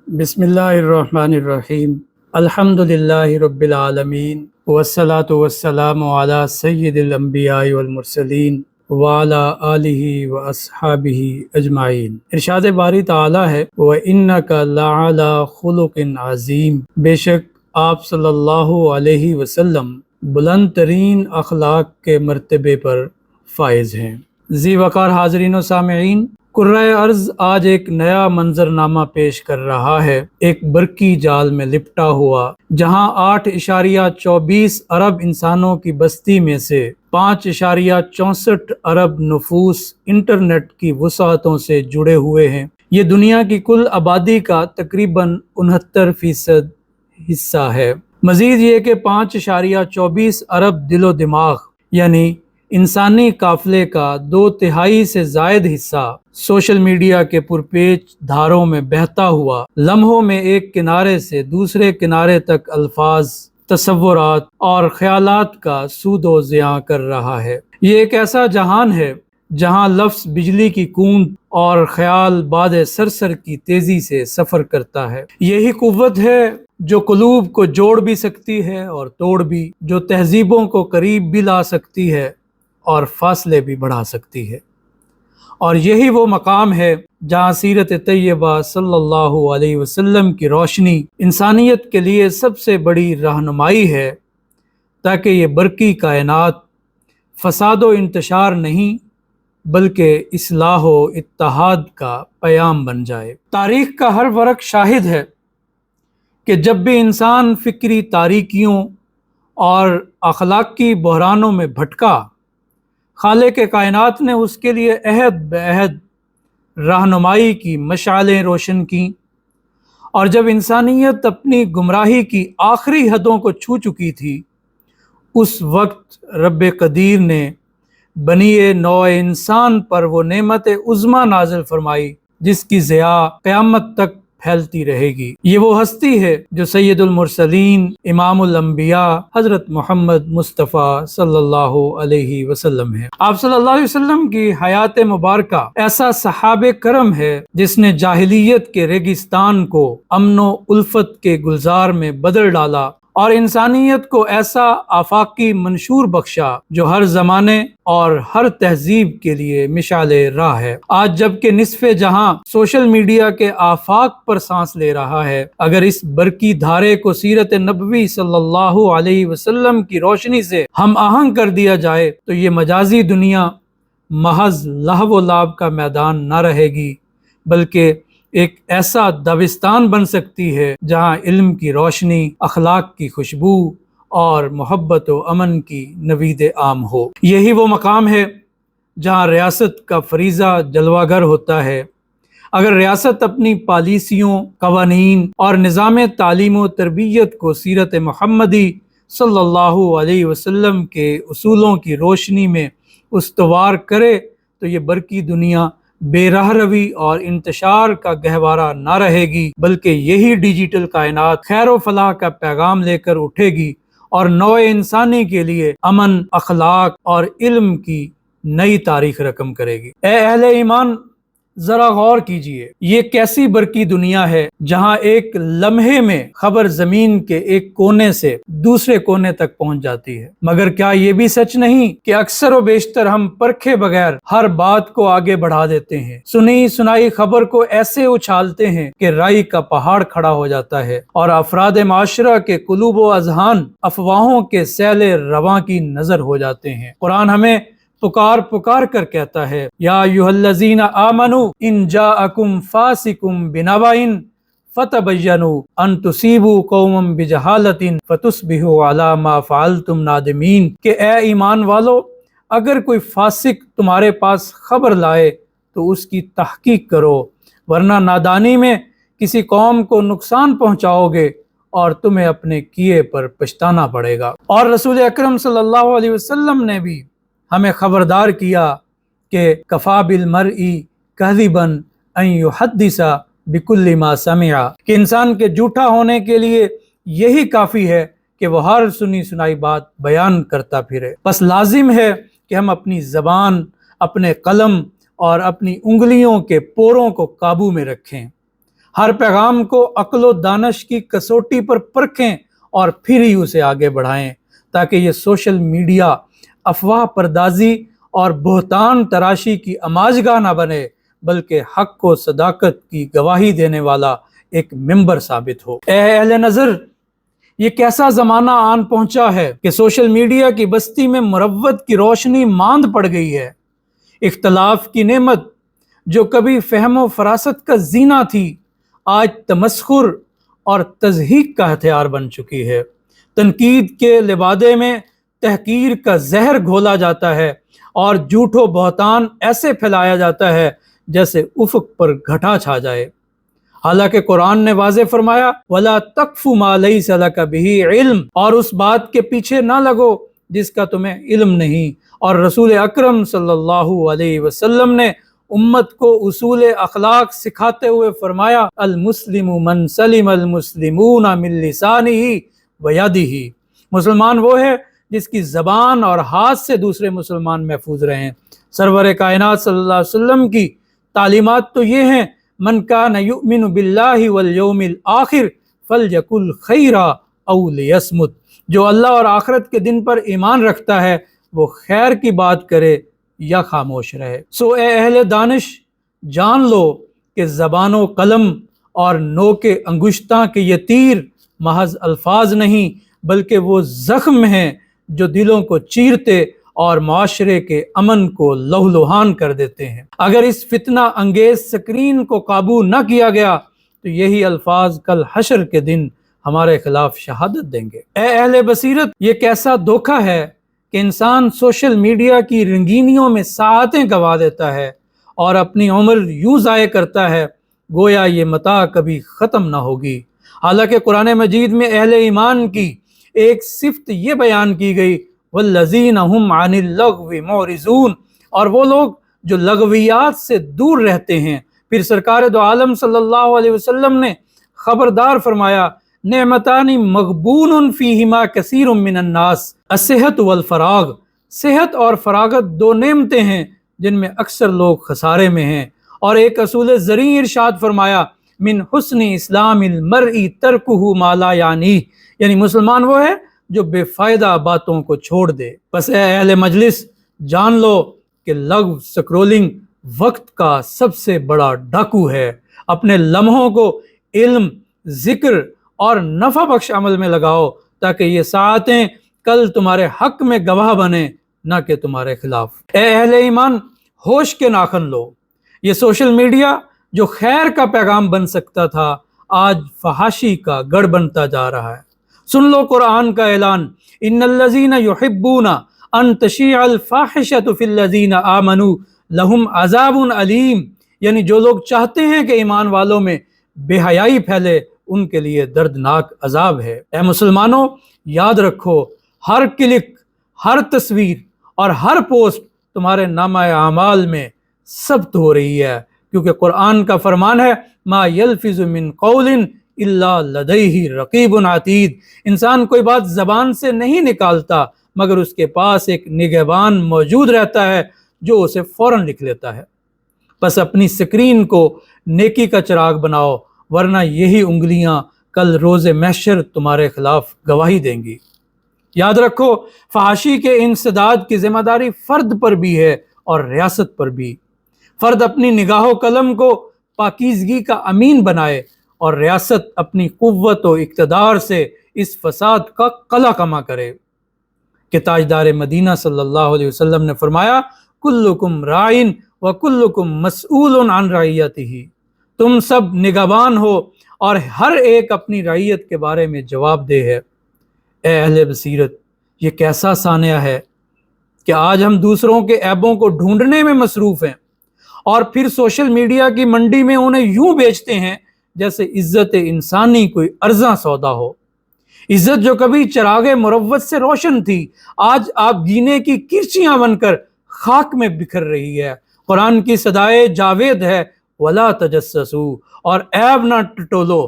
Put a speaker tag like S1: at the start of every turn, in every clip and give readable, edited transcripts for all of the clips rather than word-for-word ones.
S1: بسم اللہ الرحمن الرحیم الحمد للہ رب العالمین والصلاة والسلام علی سید الانبیاء والمرسلین وعلی آلہ واصحابہ اجمعین۔ ارشاد باری تعالی ہے وَإِنَّكَ لَعَلَىٰ خُلُقٍ عَظِيمٍ، بے شک آپ صلی اللہ علیہ وسلم بلند ترین اخلاق کے مرتبے پر فائز ہیں۔ ذی وقار حاضرین و سامعین، کرۂ ارض آج ایک نیا منظرنامہ پیش کر رہا ہے، ایک برقی جال میں لپٹا ہوا، جہاں 8.24 ارب انسانوں کی بستی میں سے 5.64 ارب نفوس انٹرنیٹ کی وسعتوں سے جڑے ہوئے ہیں۔ یہ دنیا کی کل آبادی کا تقریباً 69% حصہ ہے۔ مزید یہ کہ 5.24 ارب دل و دماغ یعنی انسانی قافلے کا 2/3 سے زائد حصہ سوشل میڈیا کے پرپیچ دھاروں میں بہتا ہوا لمحوں میں ایک کنارے سے دوسرے کنارے تک الفاظ، تصورات اور خیالات کا سود و زیاں کر رہا ہے۔ یہ ایک ایسا جہان ہے جہاں لفظ بجلی کی کوند اور خیال باد سرسر کی تیزی سے سفر کرتا ہے۔ یہی قوت ہے جو قلوب کو جوڑ بھی سکتی ہے اور توڑ بھی، جو تہذیبوں کو قریب بھی لا سکتی ہے اور فاصلے بھی بڑھا سکتی ہے۔ اور یہی وہ مقام ہے جہاں سیرت طیبہ صلی اللہ علیہ وسلم کی روشنی انسانیت کے لیے سب سے بڑی رہنمائی ہے، تاکہ یہ برقی کائنات فساد و انتشار نہیں بلکہ اصلاح و اتحاد کا پیام بن جائے۔ تاریخ کا ہر ورق شاہد ہے کہ جب بھی انسان فکری تاریکیوں اور اخلاقی بحرانوں میں بھٹکا، خالق کائنات نے اس کے لیے عہد بعہد رہنمائی کی مشعلیں روشن کیں، اور جب انسانیت اپنی گمراہی کی آخری حدوں کو چھو چکی تھی، اس وقت رب قدیر نے بنی نوع انسان پر وہ نعمت عظمیٰ نازل فرمائی جس کی ضیاء قیامت تک پھیلتی رہے گی۔ یہ وہ ہستی ہے جو سید المرسلین، امام الانبیاء، حضرت محمد مصطفیٰ صلی اللہ علیہ وسلم ہے۔ آپ صلی اللہ علیہ وسلم کی حیات مبارکہ ایسا صحاب کرم ہے جس نے جاہلیت کے ریگستان کو امن و الفت کے گلزار میں بدل ڈالا اور انسانیت کو ایسا آفاقی منشور بخشا جو ہر زمانے اور ہر تہذیب کے لیے مشعل راہ ہے۔ آج جب کہ نصف جہاں سوشل میڈیا کے آفاق پر سانس لے رہا ہے، اگر اس برقی دھارے کو سیرت نبوی صلی اللہ علیہ وسلم کی روشنی سے ہم آہنگ کر دیا جائے تو یہ مجازی دنیا محض لہو و لعب کا میدان نہ رہے گی، بلکہ ایک ایسا دبستان بن سکتی ہے جہاں علم کی روشنی، اخلاق کی خوشبو اور محبت و امن کی نوید عام ہو۔ یہی وہ مقام ہے جہاں ریاست کا فریضہ جلوہ گر ہوتا ہے۔ اگر ریاست اپنی پالیسیوں، قوانین اور نظام تعلیم و تربیت کو سیرت محمدی صلی اللہ علیہ وسلم کے اصولوں کی روشنی میں استوار کرے تو یہ برقی دنیا بے راہ روی اور انتشار کا گہوارہ نہ رہے گی، بلکہ یہی ڈیجیٹل کائنات خیر و فلاح کا پیغام لے کر اٹھے گی اور نوع انسانی کے لیے امن، اخلاق اور علم کی نئی تاریخ رقم کرے گی۔ اے اہل ایمان، ذرا غور کیجئے، یہ کیسی برقی دنیا ہے جہاں ایک لمحے میں خبر زمین کے ایک کونے سے دوسرے کونے تک پہنچ جاتی ہے۔ مگر کیا یہ بھی سچ نہیں کہ اکثر و بیشتر ہم پرکھے بغیر ہر بات کو آگے بڑھا دیتے ہیں، سنی سنائی خبر کو ایسے اچھالتے ہیں کہ رائی کا پہاڑ کھڑا ہو جاتا ہے، اور افراد معاشرہ کے قلوب و اذہان افواہوں کے سیل رواں کی نظر ہو جاتے ہیں۔ قرآن ہمیں پکار کر کہتا ہے، یا ایھا الذین آمنوا ان جاءکم فاسق بنبأ فتبینوا ان تصیبوا قوما بجہالۃ فتصبحوا علی ما فعلتم نادمین، کہ اے ایمان والو، اگر کوئی فاسق تمہارے پاس خبر لائے تو اس کی تحقیق کرو، ورنہ نادانی میں کسی قوم کو نقصان پہنچاؤ گے اور تمہیں اپنے کیے پر پچھتانا پڑے گا۔ اور رسول اکرم صلی اللہ علیہ وسلم نے بھی ہمیں خبردار کیا کہ کفا بالمرء کذبا ان یحدث بکل ما سمع، کہ انسان کے جھوٹا ہونے کے لیے یہی کافی ہے کہ وہ ہر سنی سنائی بات بیان کرتا پھرے۔ بس لازم ہے کہ ہم اپنی زبان، اپنے قلم اور اپنی انگلیوں کے پوروں کو قابو میں رکھیں۔ ہر پیغام کو عقل و دانش کی کسوٹی پر پرکھیں اور پھر ہی اسے آگے بڑھائیں، تاکہ یہ سوشل میڈیا افواہ پردازی اور بہتان تراشی کی آماجگاہ نہ بنے، بلکہ حق و صداقت کی گواہی دینے والا ایک ممبر ثابت ہو۔ اے اہل نظر، یہ کیسا زمانہ آن پہنچا ہے کہ سوشل میڈیا کی بستی میں مروت کی روشنی ماند پڑ گئی ہے۔ اختلاف کی نعمت جو کبھی فہم و فراست کا زینہ تھی، آج تمسخر اور تضحیک کا ہتھیار بن چکی ہے۔ تنقید کے لبادے میں تحقیر کا زہر گھولا جاتا ہے اور جھوٹ و بہتان ایسے پھیلایا جاتا ہے جیسے افق پر گھٹا چھا جائے۔ حالانکہ قرآن نے واضح فرمایا وَلَا تَقْفُ مَا لَيْسَ لَكَ بِهِ علم، اور اس بات کے پیچھے نہ لگو جس کا تمہیں علم نہیں۔ اور رسول اکرم صلی اللہ علیہ وسلم نے امت کو اصول اخلاق سکھاتے ہوئے فرمایا المسلم من سلم المسلمون من لسانہ ویدہ، مسلمان وہ ہے جس کی زبان اور ہاتھ سے دوسرے مسلمان محفوظ رہیں۔ سرور کائنات صلی اللہ علیہ وسلم کی تعلیمات تو یہ ہیں من کان یؤمن باللہ والیوم الآخر فلیقل خیرا او لیصمت، جو اللہ اور آخرت کے دن پر ایمان رکھتا ہے وہ خیر کی بات کرے یا خاموش رہے۔ سو اے اہل دانش، جان لو کہ زبان و قلم اور نوک انگشتاں کے یہ تیر محض الفاظ نہیں بلکہ وہ زخم ہیں جو دلوں کو چیرتے اور معاشرے کے امن کو لہولہان کر دیتے ہیں۔ اگر اس فتنہ انگیز سکرین کو قابو نہ کیا گیا تو یہی الفاظ کل حشر کے دن ہمارے خلاف شہادت دیں گے۔ اے اہل بصیرت، یہ کیسا دھوکہ ہے کہ انسان سوشل میڈیا کی رنگینیوں میں ساعتیں گوا دیتا ہے اور اپنی عمر یوں ضائع کرتا ہے گویا یہ متاع کبھی ختم نہ ہوگی۔ حالانکہ قرآن مجید میں اہل ایمان کی ایک صفت یہ بیان کی گئی والذین هم عن اللغو معرضون، اور وہ لوگ جو لغویات سے دور رہتے ہیں۔ پھر سرکار دو عالم صلی اللہ علیہ وسلم نے خبردار فرمایا نعمتان مغبون فیہما کثیر من الناس الصحت والفراغ، صحت اور فراغت دو نعمتیں ہیں جن میں اکثر لوگ خسارے میں ہیں۔ اور ایک اصول زرعی ارشاد فرمایا من حسن اسلام المرء ترکہ ما لا یعنیہ، یعنی مسلمان وہ ہے جو بے فائدہ باتوں کو چھوڑ دے۔ پس اے اہل مجلس، جان لو کہ لغو سکرولنگ وقت کا سب سے بڑا ڈاکو ہے۔ اپنے لمحوں کو علم، ذکر اور نفع بخش عمل میں لگاؤ تاکہ یہ ساعتیں کل تمہارے حق میں گواہ بنے نہ کہ تمہارے خلاف۔ اے اہل ایمان، ہوش کے ناخن لو، یہ سوشل میڈیا جو خیر کا پیغام بن سکتا تھا آج فحاشی کا گڑھ بنتا جا رہا ہے۔ سن لو قرآن کا اعلان ان الذین یحبون ان تشیع الفاحشۃ فی الذین آمنوا لہم عذاب علیم، یعنی جو لوگ چاہتے ہیں کہ ایمان والوں میں بے حیائی پھیلے ان کے لیے دردناک عذاب ہے۔ اے مسلمانوں، یاد رکھو ہر کلک، ہر تصویر اور ہر پوسٹ تمہارے نامہ اعمال میں ثبت ہو رہی ہے، کیونکہ قرآن کا فرمان ہے ما یلفظ من قول الا لدیہ رقیب عتید، انسان کوئی بات زبان سے نہیں نکالتا مگر اس کے پاس ایک نگہبان موجود رہتا ہے جو اسے فوراً لکھ لیتا ہے۔ بس اپنی سکرین کو نیکی کا چراغ بناؤ، ورنہ یہی انگلیاں کل روز محشر تمہارے خلاف گواہی دیں گی۔ یاد رکھو فحاشی کے انسداد کی ذمہ داری فرد پر بھی ہے اور ریاست پر بھی۔ فرد اپنی نگاہ و قلم کو پاکیزگی کا امین بنائے اور ریاست اپنی قوت و اقتدار سے اس فساد کا قلع کما کرے کہ تاجدار مدینہ صلی اللہ علیہ وسلم نے فرمایا کلکم راعٍ وکلکم مسئول عن رعیتہ، تم سب نگہبان ہو اور ہر ایک اپنی رعیت کے بارے میں جواب دہ ہے۔ اے اہل بصیرت، یہ کیسا سانحہ ہے کہ آج ہم دوسروں کے عیبوں کو ڈھونڈنے میں مصروف ہیں اور پھر سوشل میڈیا کی منڈی میں انہیں یوں بیچتے ہیں جیسے عزت انسانی کوئی ارزاں سودا ہو۔ عزت جو کبھی چراغ مروت سے روشن تھی آج آپ گینے کی کرچیاں بن کر خاک میں بکھر رہی ہے۔ قرآن کی صدائے جاوید ہے ولا تجسسوا، اور عیب نہ ٹٹولو۔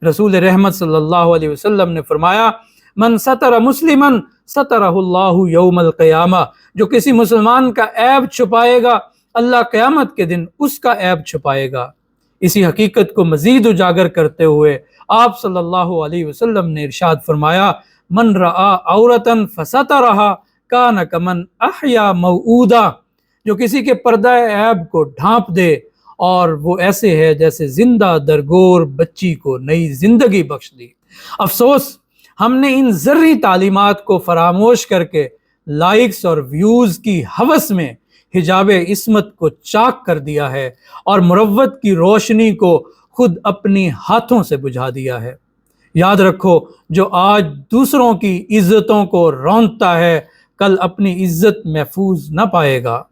S1: رسول رحمت صلی اللہ علیہ وسلم نے فرمایا من ستر مسلمن سترہ اللہ یوم القیامہ، جو کسی مسلمان کا عیب چھپائے گا اللہ قیامت کے دن اس کا عیب چھپائے گا۔ اسی حقیقت کو مزید اجاگر کرتے ہوئے آپ صلی اللہ علیہ وسلم نے ارشاد فرمایا، من رآ عورتن فسترہا کان کمن احیا موعودا، جو کسی کے پردہ عیب کو ڈھانپ دے اور وہ ایسے ہے جیسے زندہ درگور بچی کو نئی زندگی بخش دی۔ افسوس ہم نے ان ذری تعلیمات کو فراموش کر کے لائکس اور ویوز کی ہوس میں حجاب عصمت کو چاک کر دیا ہے اور مروت کی روشنی کو خود اپنی ہاتھوں سے بجھا دیا ہے۔ یاد رکھو، جو آج دوسروں کی عزتوں کو رونتا ہے کل اپنی عزت محفوظ نہ پائے گا،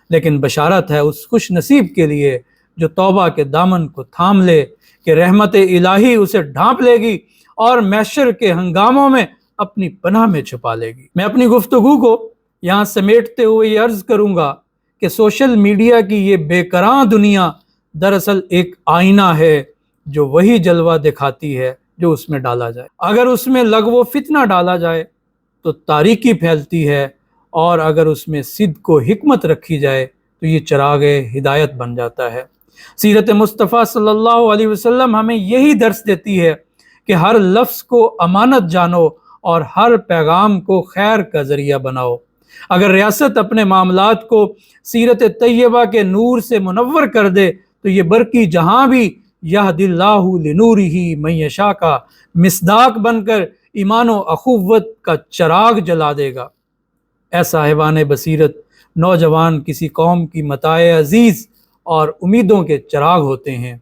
S1: لیکن بشارت ہے اس خوش نصیب کے لیے جو توبہ کے دامن کو تھام لے کہ رحمت الہی اسے ڈھانپ لے گی اور محشر کے ہنگاموں میں اپنی پناہ میں چھپا لے گی۔ میں اپنی گفتگو کو یہاں سمیٹتے ہوئے یہ عرض کروں گا کہ سوشل میڈیا کی یہ بے کراں دنیا دراصل ایک آئینہ ہے جو وہی جلوہ دکھاتی ہے جو اس میں ڈالا جائے۔ اگر اس میں لغو و فتنہ ڈالا جائے تو تاریکی پھیلتی ہے، اور اگر اس میں صدق و حکمت رکھی جائے تو یہ چراغ ہدایت بن جاتا ہے۔ سیرت مصطفیٰ صلی اللہ علیہ وسلم ہمیں یہی درس دیتی ہے کہ ہر لفظ کو امانت جانو اور ہر پیغام کو خیر کا ذریعہ بناؤ۔ اگر ریاست اپنے معاملات کو سیرت طیبہ کے نور سے منور کر دے تو یہ برقی جہاں بھی یہد اللہ لنورہ من یشاء کا مصداق بن کر ایمان و اخوت کا چراغ جلا دے گا۔ اے صاحبان بصیرت، نوجوان کسی قوم کی متاع عزیز اور امیدوں کے چراغ ہوتے ہیں۔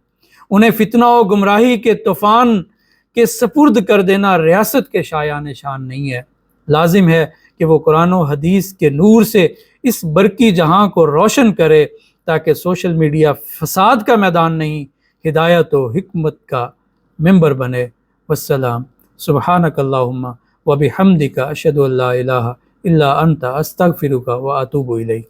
S1: انہیں فتنہ و گمراہی کے طوفان کے سپرد کر دینا ریاست کے شایان شان نہیں ہے۔ لازم ہے کہ وہ قرآن و حدیث کے نور سے اس برقی جہاں کو روشن کرے تاکہ سوشل میڈیا فساد کا میدان نہیں، ہدایت و حکمت کا ممبر بنے۔ والسلام۔ سبحانک اللہم و بحمدک اشہد ان لا الہ الا انت استغفرک و اتوب الیک۔